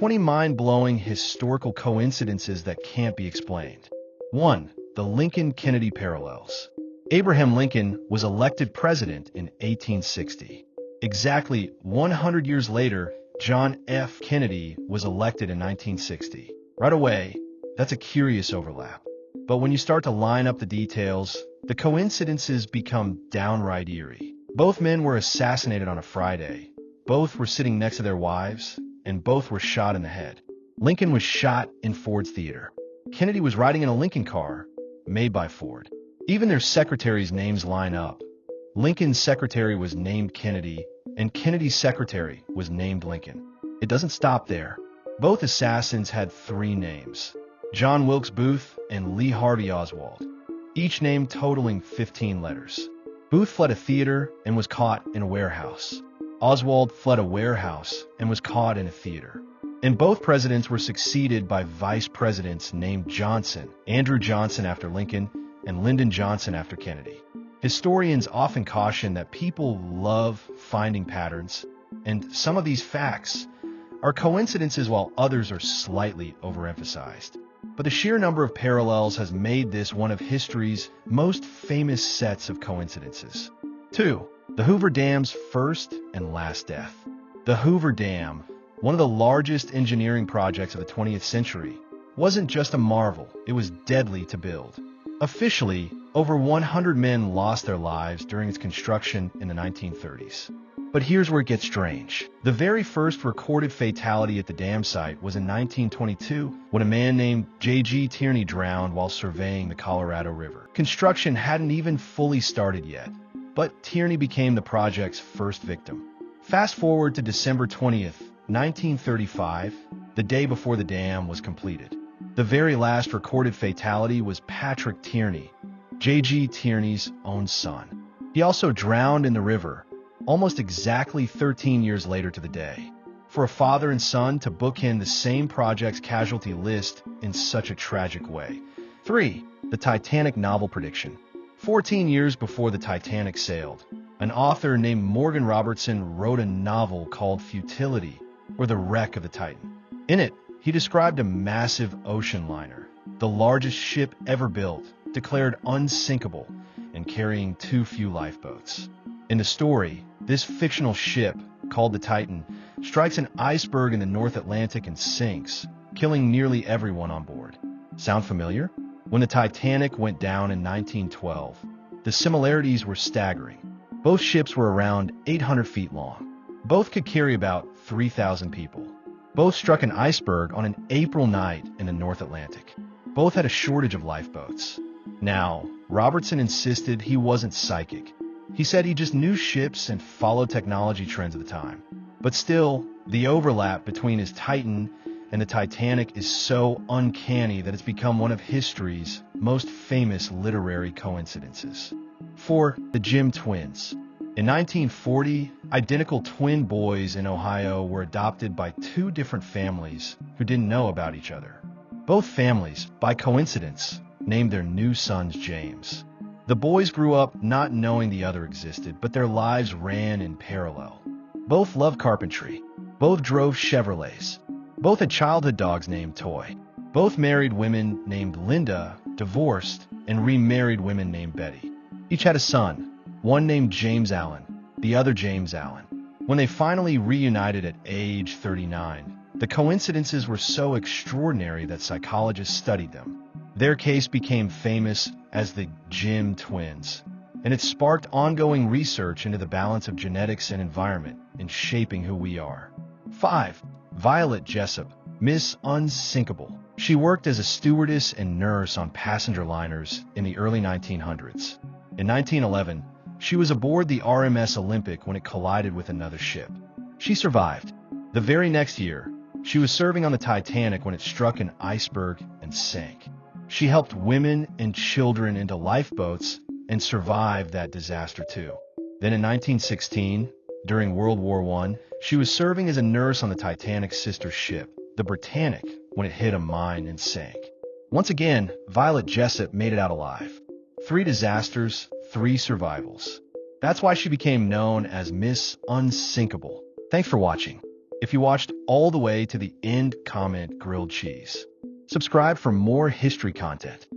20 mind-blowing historical coincidences that can't be explained. 1. The Lincoln-Kennedy parallels. Abraham Lincoln was elected president in 1860. Exactly 100 years later, John F. Kennedy was elected in 1960. Right away, that's a curious overlap. But when you start to line up the details, the coincidences become downright eerie. Both men were assassinated on a Friday. Both were sitting next to their wives, and both were shot in the head. Lincoln was shot in Ford's theater. Kennedy was riding in a Lincoln car made by Ford. Even their secretaries' names line up. Lincoln's secretary was named Kennedy, and Kennedy's secretary was named Lincoln. It doesn't stop there. Both assassins had 3 names: John Wilkes Booth and Lee Harvey Oswald, each name totaling 15 letters. Booth fled a theater and was caught in a warehouse. Oswald fled a warehouse and was caught in a theater. And both presidents were succeeded by vice presidents named Johnson, Andrew Johnson after Lincoln, and Lyndon Johnson after Kennedy. Historians often caution that people love finding patterns, and some of these facts are coincidences while others are slightly overemphasized. But the sheer number of parallels has made this one of history's most famous sets of coincidences. 2. The Hoover Dam's first and last death. The Hoover Dam, one of the largest engineering projects of the 20th century, wasn't just a marvel, it was deadly to build. Officially, over 100 men lost their lives during its construction in the 1930s. But here's where it gets strange. The very first recorded fatality at the dam site was in 1922 when a man named J.G. Tierney drowned while surveying the Colorado River. Construction hadn't even fully started yet, but Tierney became the project's first victim. Fast forward to December 20th, 1935, the day before the dam was completed. The very last recorded fatality was Patrick Tierney, J.G. Tierney's own son. He also drowned in the river, almost exactly 13 years later to the day. For a father and son to bookend the same project's casualty list in such a tragic way. 3. The Titanic novel prediction. 14 years before the Titanic sailed, an author named Morgan Robertson wrote a novel called Futility, or The Wreck of the Titan. In it, he described a massive ocean liner, the largest ship ever built, declared unsinkable and carrying too few lifeboats. In the story, this fictional ship, called the Titan, strikes an iceberg in the North Atlantic and sinks, killing nearly everyone on board. Sound familiar? When the Titanic went down in 1912, the similarities were staggering. Both ships were around 800 feet long. Both could carry about 3,000 people. Both struck an iceberg on an April night in the North Atlantic. Both had a shortage of lifeboats. Now, Robertson insisted he wasn't psychic. He said he just knew ships and followed technology trends at the time. But still, the overlap between his Titan and the Titanic is so uncanny that it's become one of history's most famous literary coincidences. 4. The Jim twins. In 1940, identical twin boys in Ohio were adopted by 2 different families who didn't know about each other. Both families, by coincidence, named their new sons James. The boys grew up not knowing the other existed, but their lives ran in parallel. Both loved carpentry. Both drove Chevrolets. Both had childhood dogs named Toy. Both married women named Linda, divorced, and remarried women named Betty. Each had a son, one named James Allen, the other James Allen. When they finally reunited at age 39, the coincidences were so extraordinary that psychologists studied them. Their case became famous as the Jim twins, and it sparked ongoing research into the balance of genetics and environment in shaping who we are. 5. Violet Jessup, Miss Unsinkable. She worked as a stewardess and nurse on passenger liners in the early 1900s. In 1911, she was aboard the RMS Olympic when it collided with another ship. She survived. The very next year, she was serving on the Titanic when it struck an iceberg and sank. She helped women and children into lifeboats and survived that disaster too. Then in 1916, during World War I, she was serving as a nurse on the Titanic's sister ship, the Britannic, when it hit a mine and sank. Once again, Violet Jessup made it out alive. 3 disasters, 3 survivals. That's why she became known as Miss Unsinkable. Thanks for watching. If you watched all the way to the end, comment grilled cheese. Subscribe for more history content.